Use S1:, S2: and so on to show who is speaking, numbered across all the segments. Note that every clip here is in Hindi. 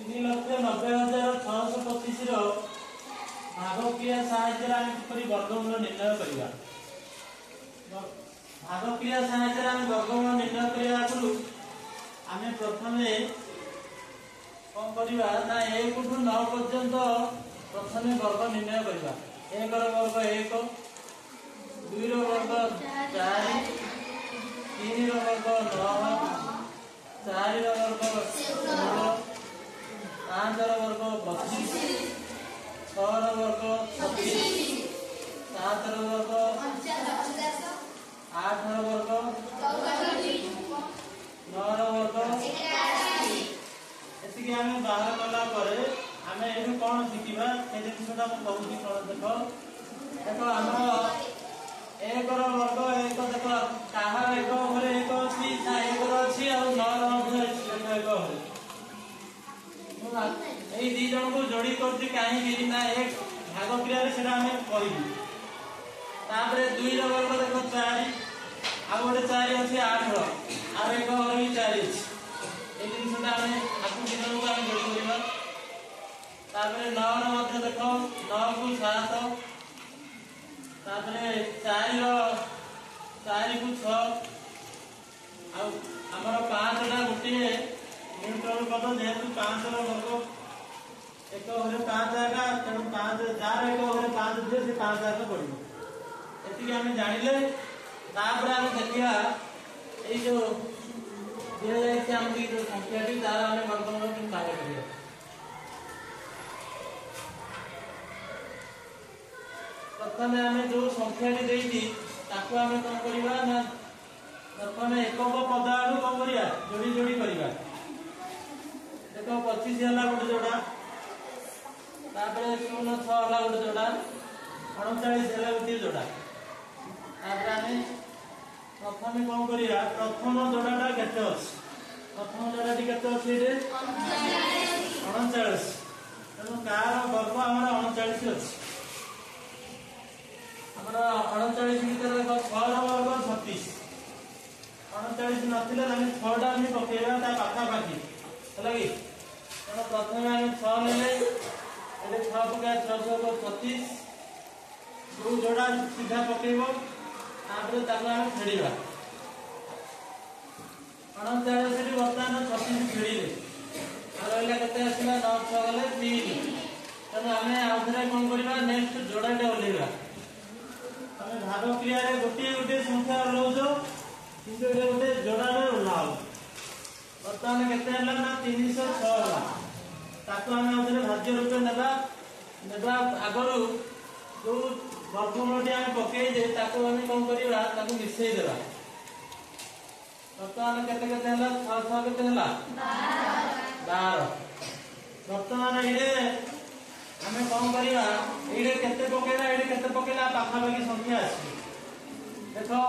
S1: 3,90,625 भागक्रिया साहाय्य आम किपरि वर्गमूल निर्णय करिया। भागक्रिया साहाय्य आम वर्गमूल निर्णय करिया आगु आमे प्रथमे कौन करिवा ना 1 टू 9 पर्यंत प्रथमे वर्ग निर्णय करिवा। 1 रो वर्ग 1, 2 रो वर्ग 4, 3 रो वर्ग 9, 4 रो वर्ग 16, 5 रो वर्ग 25, 6 रो वर्ग 26, 7 रो वर्ग 8 रो वर्ग 9 रो वर्ग एतिके आमे बाहर कला परे आमे एनु कोन शिखिबा ए जिनिसटा हम कहूची कोन देखो देखो हमर 1 रो वर्ग 1 देखो काहा 1 घरे 1 अछि ना 1 रो अछि और 9 रो घरे 1 घरे ए दी जन को जोड़ी करती काहे कि ना एक भाग क्रिया रे सेटा हमें कहिबी तापरे 2 रो वर्ग देखो 4 आ गोटे 4 अछि 8 रो और 1 घरे भी 4 अछि ए जिनिसटा हमें आपु दिनन को हम जोड़ी करिबा तापरे 9 रो मध्य देखो 9 को 7 तापरे 4 को 6 आ हमर 5 टा गुटी न्यूट्रल पद जेतु 5 रो वर्ग 1 घरे 5 आगा तेणु 5 जार 1 घरे 5 दिए से 5 आगा पड़िबो एतिके हम जानिले तापर हम देखिया ए जो जे जे हम दी जो संख्या टी तार हम वर्गमूल के कार्य करिया। प्रथमे हम जो संख्या टी देइती ताको हम कोन करिवा ना प्रथमे एकक पद आडू कोन करिया जोड़ी जोड़ी करिवा देखो 25 हला गोटे जोड़ा तापरे 06 हला गोटे जोड़ा 39 हला गोटे जोड़ा तापरे हम प्रथमे कोन करिया प्रथम जोड़ाटा केते अछि प्रथम जोड़ाटी केते अछि रे 39 तेनु कार वर्ग हमरा 39 अछि हमरा 39 भीतर देखो 6 रो वर्ग 36 39 नथिले हम 6 टा हम पकेइबा ता पाखा पाखी हला कि तेनु प्रथमे हम 6 लेले एले 6 पका 6 को 36 दो जोड़ा सीधा पकेइबो तापर ताको हम फेड़ीबा 39 से वर्तमान 36 फेड़ीले आ रहला केते आसीला 9 6 गले 3 तेनु हमें आउथरे कोन करबा नेक्स्ट जोड़ाटे ओलेबा हमें भाग क्रिया रे गोटे गोटे संख्या लौजो किंतु रे गोटे जोड़ाटे ओलाओ वर्तमान केते हला ना 306 हला ताको हमें आउथरे भाज्य रूपे नेबा आगरु जो वर्गमूलटी हम पकई दे ताको हम कोन करिवा ताको मिसई देबा वर्तमान केते केते हला 6 6 केते हला 12 वर्तमान इडे हमें कोन करिवा इडे केते पकेला इडे केते पकेला पाखा पाखी संख्या अछि देखो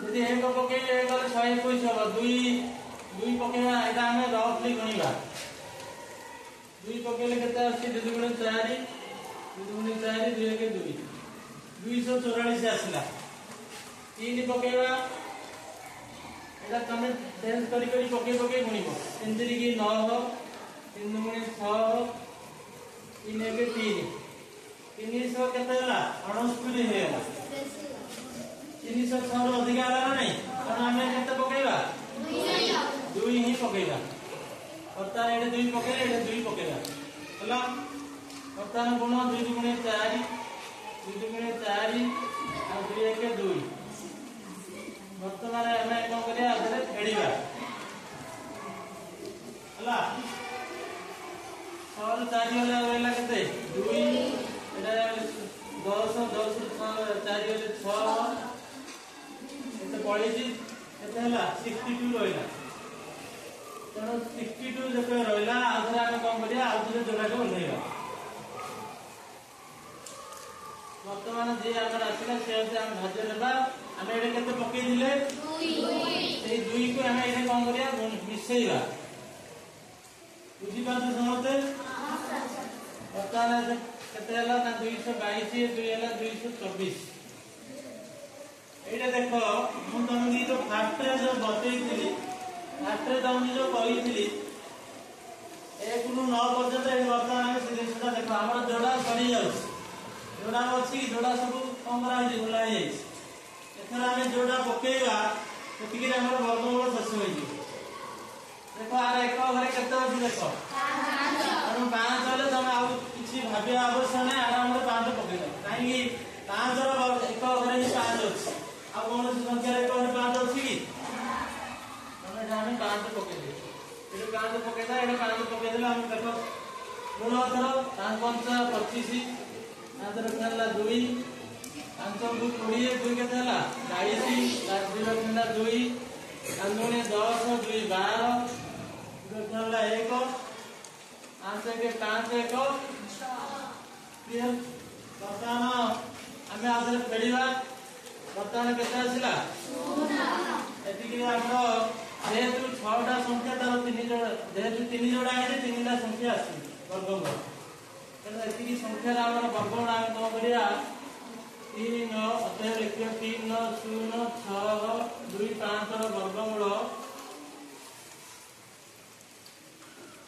S1: यदि 1 पकेले 1 गले 121 हो 2 पकेला एटा हमें रफली गणिबा 2 पकेले केते अछि 2 गुणे 4 2 गुणे 4 2 के 2 244 आसला 3 पकेवा एटा तमे चेंज करी करी पके पके गुणिबो एंतरी की 9 हो 3 गुणे 6 हो 3 के 3 300 केते हला 69 हेला 306 रो अधिक हला ना नहीं कारण हमें केते पकेवा 2 ही पकेवा अर्थात एटे 2 पकेले एटे 2 पकेवा हला अर्थात गुण 2 गुणे 4 2 गुणे 4 आ 2 के 2 वर्तमान हमें कोन करिया आधरे फेड़ीबा हला 6 4 वाला होइला केते 2 एटा 10 10 4 होले 6 एते पळेजी एते हला 62 होइला तेणु 62 जब रहा आधे आम कौन करिया आधे जोड़ा के ओल्हेबा वर्तमान जे आमर आसिला से हम भाज्य लेबा हम एडे केते पके दिले 2 से 2 को हम एडे कौन करिया मिसेइबा बुझी पाछे समझते वर्तमान केते हला ना 222 2 हला 224 एडे देखो मु तमनी जो फास्ट रे जो बतेइतिली फास्ट रे तमनी जो कहितिली 1 ରୁ 9 पर्यंत ए वर्तमान हम से जिनटा देखो हमर जोड़ा सरी जाउ जोड़ा अछि जोड़ा सब कम करा है भुला है एथरा हम जोड़ा पकेइबा एतिकी हमर वर्गमूल शेष होई देखो आर एक घरे केते अछि देखो 5 5 होले तमे आ किछि भाबे आवश्यक नै आराम रे 5 पकेइबा काहे कि 5 रो एक घरे ही 5 अछि आ कोन संख्या रे 5 अछि कि तमे जाने 5 पकेइबे ये 5 पकेइदा ये 5 पकेइदेला हम देखो गुण थरो 5 5 25 आदर खेला 2 5 2 20 2 केते हला 40 2 खेला 2 अंदोने 10 2 12 2 खेला 1 5 के 5 1 क्लियर वर्तमान हमें आदर फेडिबा वर्तमान केते आसिला 0 एतिकी हमरो जेहेतु 6टा संख्या तार 3 जोड़ा जेहेतु 3 जोड़ा है 3टा संख्या आसी वर्गमूल तने एतिकी संख्या रा हमर वर्गमूल हम को करिया 3 अतः लिखियो 3 0 6 2 5 रो वर्गमूल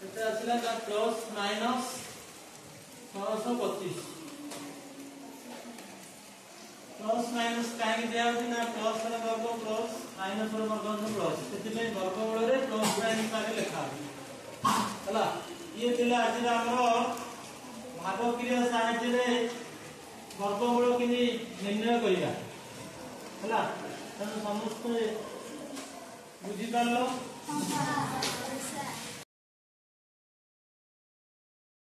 S1: एते आसिला का प्लस माइनस 625 प्लस माइनस काहे दिया होती ना प्लस रे वर्ग प्लस माइनस रे वर्ग प्लस सेति में वर्गमूल रे प्लस माइनस आगे लिखा हला ये दिला आज हमरो भाग क्रिया साहाय्य रे वर्गमूल किनि निर्णय करिया हला तने समस्त बुझि पालो